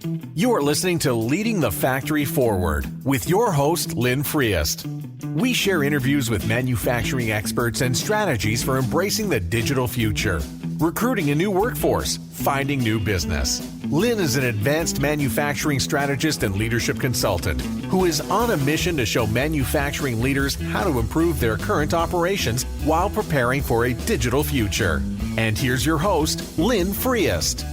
You are listening to Leading the Factory Forward with your host, Lynn Freest. We share interviews with manufacturing experts and strategies for embracing the digital future, recruiting a new workforce, finding new business. Lynn is an advanced manufacturing strategist and leadership consultant who is on a mission to show manufacturing leaders how to improve their current operations while preparing for a digital future. And here's your host, Lynn Freest.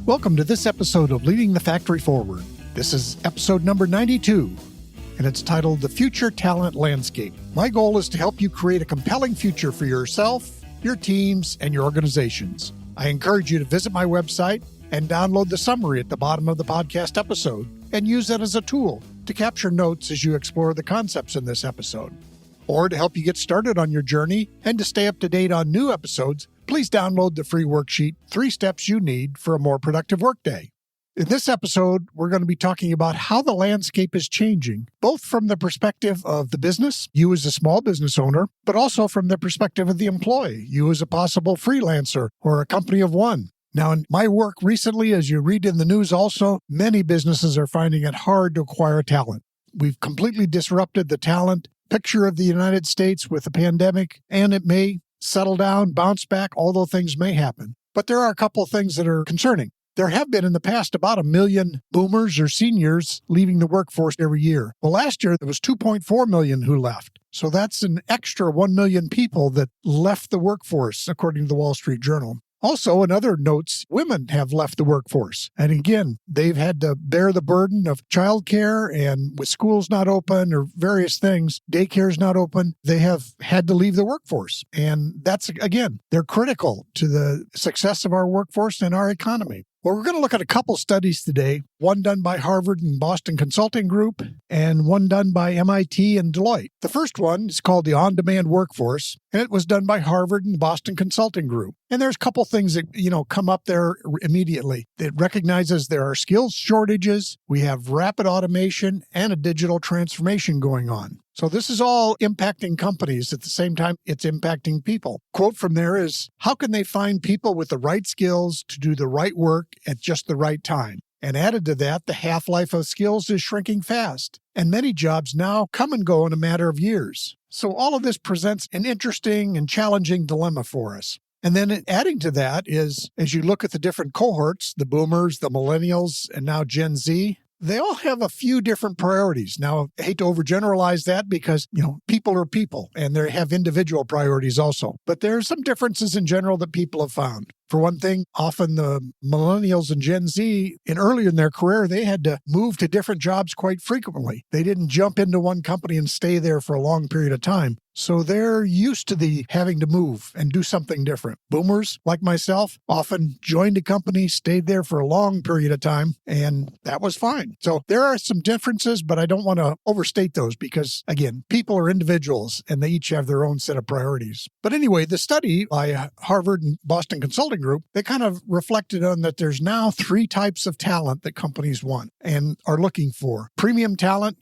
Welcome to this episode of Leading the Factory Forward. This is episode number 92, and it's titled The Future Talent Landscape. My goal is to help you create a compelling future for yourself, your teams, and your organizations. I encourage you to visit my website and download the summary at the bottom of the podcast episode and use that as a tool to capture notes as you explore the concepts in this episode. Or to help you get started on your journey and to stay up to date on new episodes, please download the free worksheet, 3 Steps You Need for a More Productive Workday. In this episode, we're going to be talking about how the landscape is changing, both from the perspective of the business, you as a small business owner, but also from the perspective of the employee, you as a possible freelancer or a company of one. Now, in my work recently, as you read in the news also, many businesses are finding it hard to acquire talent. We've completely disrupted the talent picture of the United States with the pandemic, and it may settle down, bounce back, although things may happen. But there are a couple of things that are concerning. There have been in the past about 1 million boomers or seniors leaving the workforce every year. Well, last year there was 2.4 million who left. So that's an extra 1 million people that left the workforce, according to the Wall Street Journal. Also, in other notes, women have left the workforce. And again, they've had to bear the burden of childcare, and with schools not open or various things, daycare's not open, they have had to leave the workforce. And that's, again, they're critical to the success of our workforce and our economy. Well, we're going to look at a couple studies today, one done by Harvard and Boston Consulting Group, and one done by MIT and Deloitte. The first one is called the On-Demand Workforce, and it was done by Harvard and Boston Consulting Group. And there's a couple things that, come up there immediately. It recognizes there are skills shortages, we have rapid automation, and a digital transformation going on. So this is all impacting companies. At the same time, it's impacting people. Quote from there is, how can they find people with the right skills to do the right work at just the right time? And added to that, the half-life of skills is shrinking fast. And many jobs now come and go in a matter of years. So all of this presents an interesting and challenging dilemma for us. And then adding to that is, as you look at the different cohorts, the boomers, the millennials, and now Gen Z, they all have a few different priorities. Now, I hate to overgeneralize that because, people are people and they have individual priorities also. But there are some differences in general that people have found. For one thing, often the millennials and Gen Z, earlier in their career, they had to move to different jobs quite frequently. They didn't jump into one company and stay there for a long period of time. So they're used to the having to move and do something different. Boomers, like myself, often joined a company, stayed there for a long period of time, and that was fine. So there are some differences, but I don't want to overstate those because, again, people are individuals and they each have their own set of priorities. But anyway, the study by Harvard and Boston Consulting Group, they kind of reflected on that there's now 3 types of talent that companies want and are looking for. Premium talent,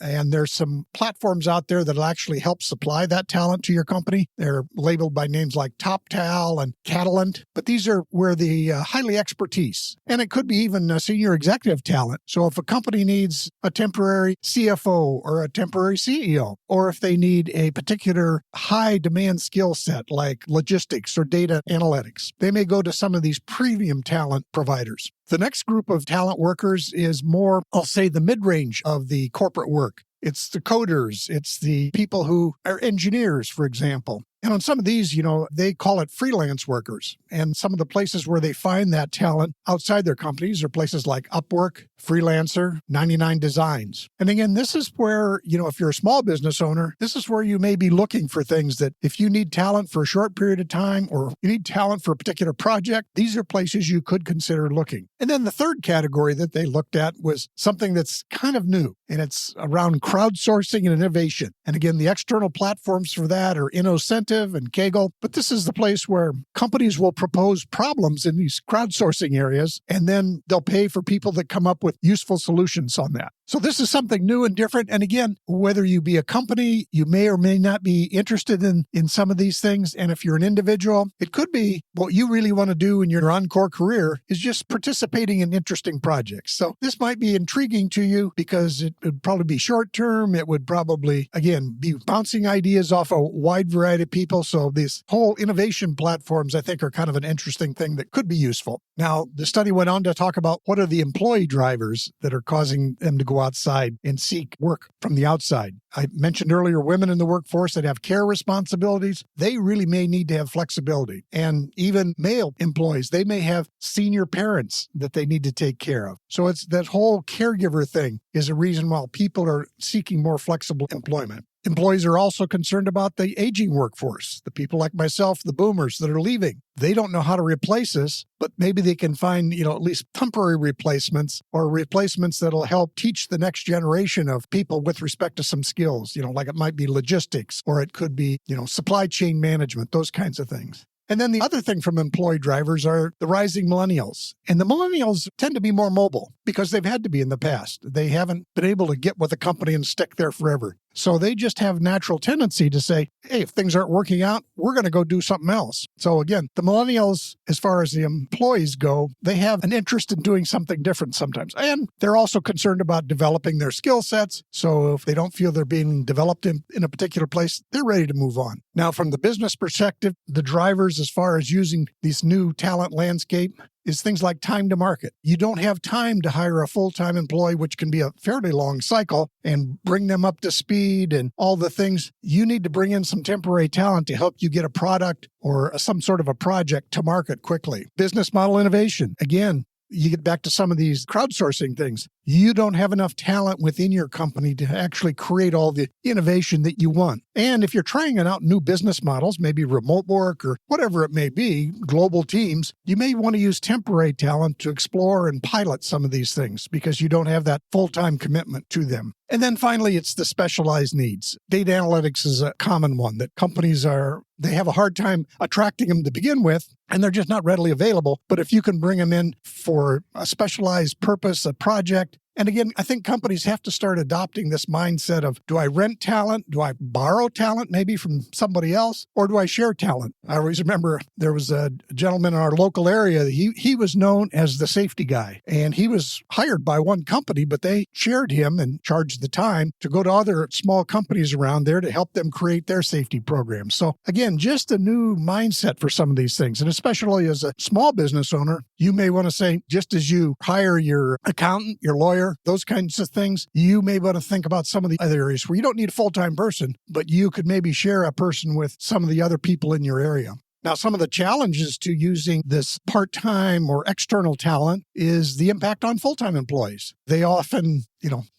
and there's some platforms out there that'll actually help supply that talent to your company. They're labeled by names like TopTal and Catalent, but these are where the highly expertise, and it could be even a senior executive talent. So if a company needs a temporary CFO or a temporary CEO, or if they need a particular high demand skill set like logistics or data analytics, they may go to some of these premium talent providers. The next group of talent workers is more, I'll say, the mid-range of the corporate work. It's the coders, it's the people who are engineers, for example. And on some of these, they call it freelance workers. And some of the places where they find that talent outside their companies are places like Upwork, Freelancer, 99 Designs. And again, this is where, if you're a small business owner, this is where you may be looking for things that if you need talent for a short period of time or you need talent for a particular project, these are places you could consider looking. And then the third category that they looked at was something that's kind of new, and it's around crowdsourcing and innovation. And again, the external platforms for that are InnoCentive Initiative and Kaggle, but this is the place where companies will propose problems in these crowdsourcing areas, and then they'll pay for people that come up with useful solutions on that. So this is something new and different. And again, whether you be a company, you may or may not be interested in some of these things. And if you're an individual, it could be what you really want to do in your encore career is just participating in interesting projects. So this might be intriguing to you because it would probably be short term. It would probably, again, be bouncing ideas off a wide variety of people. So these whole innovation platforms, I think, are kind of an interesting thing that could be useful. Now, the study went on to talk about what are the employee drivers that are causing them to go outside and seek work from the outside. I mentioned earlier women in the workforce that have care responsibilities. They really may need to have flexibility. And even male employees, they may have senior parents that they need to take care of. So it's that whole caregiver thing is a reason why people are seeking more flexible employment. Employees are also concerned about the aging workforce, the people like myself, the boomers that are leaving. They don't know how to replace us, but maybe they can find, at least temporary replacements or replacements that'll help teach the next generation of people with respect to some skills, like it might be logistics or it could be, supply chain management, those kinds of things. And then the other thing from employee drivers are the rising millennials. And the millennials tend to be more mobile because they've had to be in the past. They haven't been able to get with a company and stick there forever. So they just have natural tendency to say, hey, if things aren't working out, we're going to go do something else. So again, the millennials, as far as the employees go, they have an interest in doing something different sometimes. And they're also concerned about developing their skill sets. So if they don't feel they're being developed in a particular place, they're ready to move on. Now, from the business perspective, the drivers as far as using this new talent landscape is things like time to market. You don't have time to hire a full-time employee, which can be a fairly long cycle, and bring them up to speed and all the things. You need to bring in some temporary talent to help you get a product or some sort of a project to market quickly. Business model innovation. Again, you get back to some of these crowdsourcing things. You don't have enough talent within your company to actually create all the innovation that you want. And if you're trying out new business models, maybe remote work or whatever it may be, global teams, you may want to use temporary talent to explore and pilot some of these things because you don't have that full-time commitment to them. And then finally, it's the specialized needs. Data analytics is a common one that companies they have a hard time attracting them to begin with, and they're just not readily available. But if you can bring them in for a specialized purpose, a project, and again, I think companies have to start adopting this mindset of, do I rent talent? Do I borrow talent maybe from somebody else? Or do I share talent? I always remember there was a gentleman in our local area. He was known as the safety guy. And he was hired by one company, but they shared him and charged the time to go to other small companies around there to help them create their safety programs. So again, just a new mindset for some of these things. And especially as a small business owner, you may want to say, just as you hire your accountant, your lawyer, those kinds of things, you may want to think about some of the other areas where you don't need a full-time person, but you could maybe share a person with some of the other people in your area. Now, some of the challenges to using this part-time or external talent is the impact on full-time employees. They often,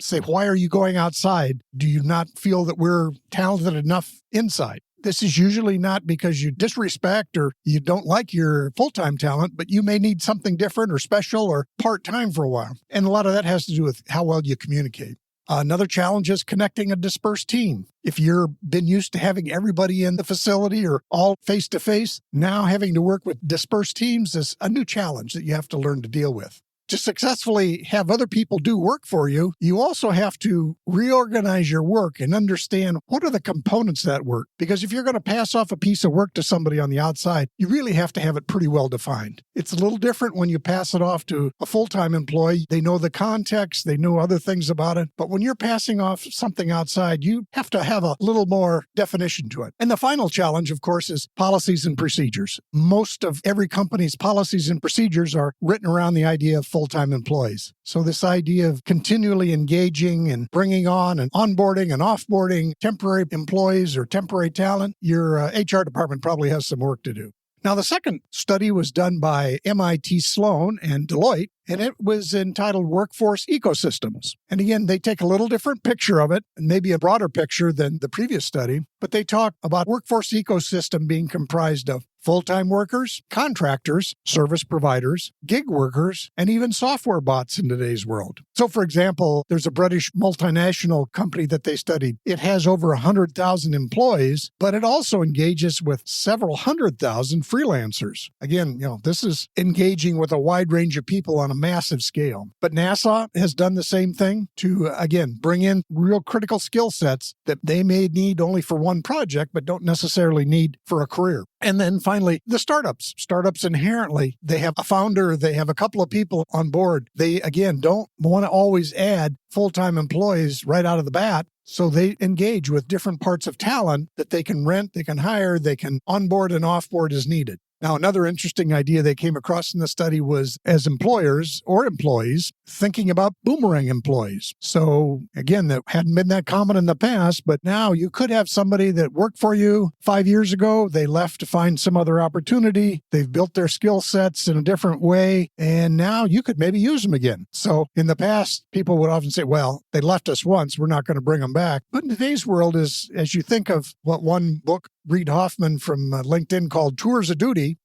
say, why are you going outside? Do you not feel that we're talented enough inside? This is usually not because you disrespect or you don't like your full-time talent, but you may need something different or special or part-time for a while. And a lot of that has to do with how well you communicate. Another challenge is connecting a dispersed team. If you've been used to having everybody in the facility or all face-to-face, now having to work with dispersed teams is a new challenge that you have to learn to deal with. To successfully have other people do work for you, you also have to reorganize your work and understand what are the components of that work. Because if you're going to pass off a piece of work to somebody on the outside, you really have to have it pretty well defined. It's a little different when you pass it off to a full-time employee. They know the context, they know other things about it. But when you're passing off something outside, you have to have a little more definition to it. And the final challenge, of course, is policies and procedures. Most of every company's policies and procedures are written around the idea of full-time employees. So this idea of continually engaging and bringing on and onboarding and offboarding temporary employees or temporary talent, your HR department probably has some work to do. Now, the second study was done by MIT Sloan and Deloitte, and it was entitled Workforce Ecosystems. And again, they take a little different picture of it, and maybe a broader picture than the previous study, but they talk about workforce ecosystem being comprised of full-time workers, contractors, service providers, gig workers, and even software bots in today's world. So, for example, there's a British multinational company that they studied. It has over 100,000 employees, but it also engages with several 100,000 freelancers. Again, this is engaging with a wide range of people on a massive scale. But NASA has done the same thing to, again, bring in real critical skill sets that they may need only for one project, but don't necessarily need for a career. And then finally, the startups. Startups inherently, they have a founder, they have a couple of people on board. They, again, don't want to always add full-time employees right out of the bat. So they engage with different parts of talent that they can rent, they can hire, they can onboard and offboard as needed. Now, another interesting idea they came across in the study was as employers or employees thinking about boomerang employees. So again, that hadn't been that common in the past, but now you could have somebody that worked for you 5 years ago. They left to find some other opportunity. They've built their skill sets in a different way, and now you could maybe use them again. So in the past, people would often say, well, they left us once, we're not going to bring them back. But in today's world, as you think of what one book, Reid Hoffman from LinkedIn called Tours of Duty,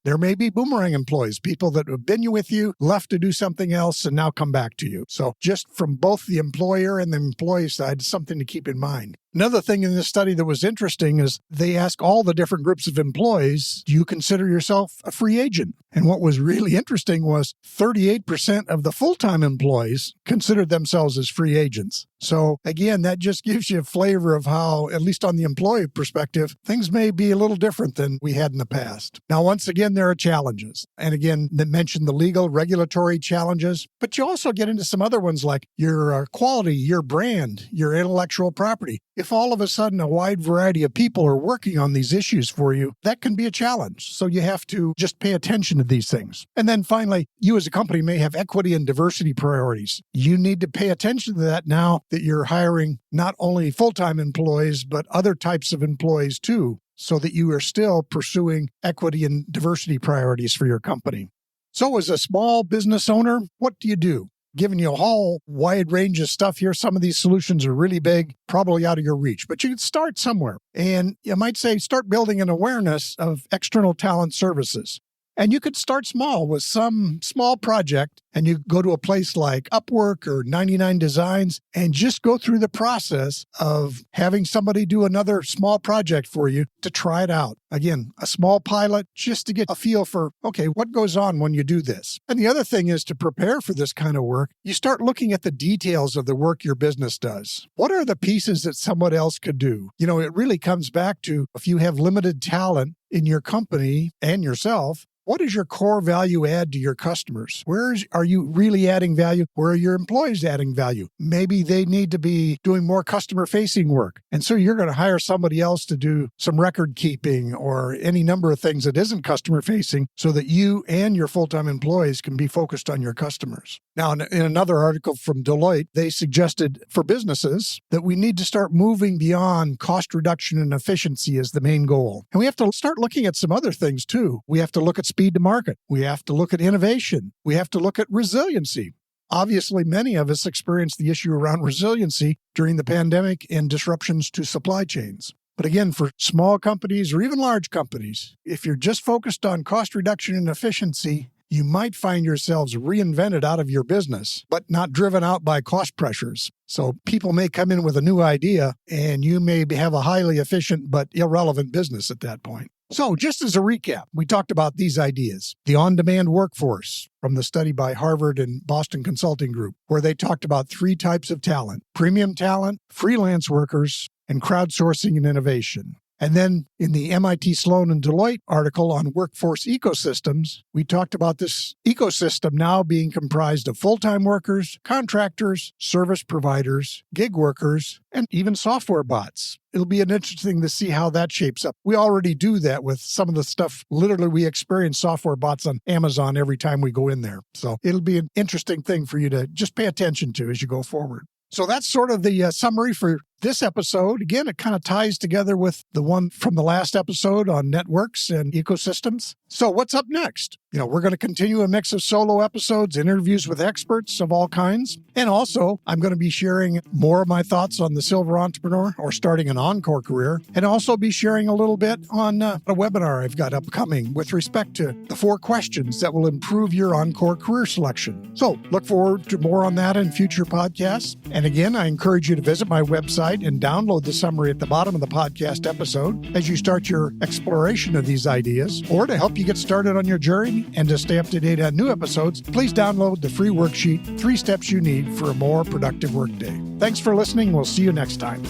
there may be boomerang employees, people that have been with you, left to do something else, and now come back to you. So just from both the employer and the employee side, something to keep in mind. Another thing in this study that was interesting is they ask all the different groups of employees, do you consider yourself a free agent? And what was really interesting was 38% of the full-time employees considered themselves as free agents. So again, that just gives you a flavor of how, at least on the employee perspective, things may be a little different than we had in the past. Now, once again, there are challenges. And again, they mentioned the legal, regulatory challenges, but you also get into some other ones like your quality, your brand, your intellectual property. If all of a sudden a wide variety of people are working on these issues for you, that can be a challenge. So you have to just pay attention to these things. And then finally, you as a company may have equity and diversity priorities. You need to pay attention to that now that you're hiring not only full-time employees, but other types of employees too, so that you are still pursuing equity and diversity priorities for your company. So as a small business owner, what do you do? Giving you a whole wide range of stuff here. Some of these solutions are really big, probably out of your reach, but you can start somewhere. And you might say, start building an awareness of external talent services. And you could start small with some small project, and you go to a place like Upwork or 99 Designs and just go through the process of having somebody do another small project for you to try it out. Again, a small pilot just to get a feel for, okay, what goes on when you do this? And the other thing is to prepare for this kind of work, you start looking at the details of the work your business does. What are the pieces that someone else could do? It really comes back to if you have limited talent in your company and yourself, what is your core value add to your customers? Where are you really adding value? Where are your employees adding value? Maybe they need to be doing more customer-facing work. And so you're going to hire somebody else to do some record keeping or any number of things that isn't customer-facing so that you and your full-time employees can be focused on your customers. Now, in another article from Deloitte, they suggested for businesses that we need to start moving beyond cost reduction and efficiency as the main goal. And we have to start looking at some other things too. We have to look at speed to market. We have to look at innovation. We have to look at resiliency. Obviously, many of us experienced the issue around resiliency during the pandemic and disruptions to supply chains. But again, for small companies or even large companies, if you're just focused on cost reduction and efficiency, you might find yourselves reinvented out of your business, but not driven out by cost pressures. So people may come in with a new idea, and you may have a highly efficient but irrelevant business at that point. So just as a recap, we talked about these ideas. The on-demand workforce from the study by Harvard and Boston Consulting Group, where they talked about 3 types of talent: premium talent, freelance workers, and crowdsourcing and innovation. And then in the MIT Sloan and Deloitte article on workforce ecosystems, we talked about this ecosystem now being comprised of full-time workers, contractors, service providers, gig workers, and even software bots. It'll be interesting to see how that shapes up. We already do that with some of the stuff. Literally, we experience software bots on Amazon every time we go in there. So it'll be an interesting thing for you to just pay attention to as you go forward. So that's sort of the summary for This episode, again, it kind of ties together with the one from the last episode on networks and ecosystems. So what's up next? We're going to continue a mix of solo episodes, interviews with experts of all kinds. And also, I'm going to be sharing more of my thoughts on the silver entrepreneur or starting an encore career, and also be sharing a little bit on a webinar I've got upcoming with respect to the 4 questions that will improve your encore career selection. So look forward to more on that in future podcasts. And again, I encourage you to visit my website and download the summary at the bottom of the podcast episode as you start your exploration of these ideas. Or to help you get started on your journey and to stay up to date on new episodes, please download the free worksheet, 3 Steps You Need for a More Productive Workday. Thanks for listening. We'll see you next time.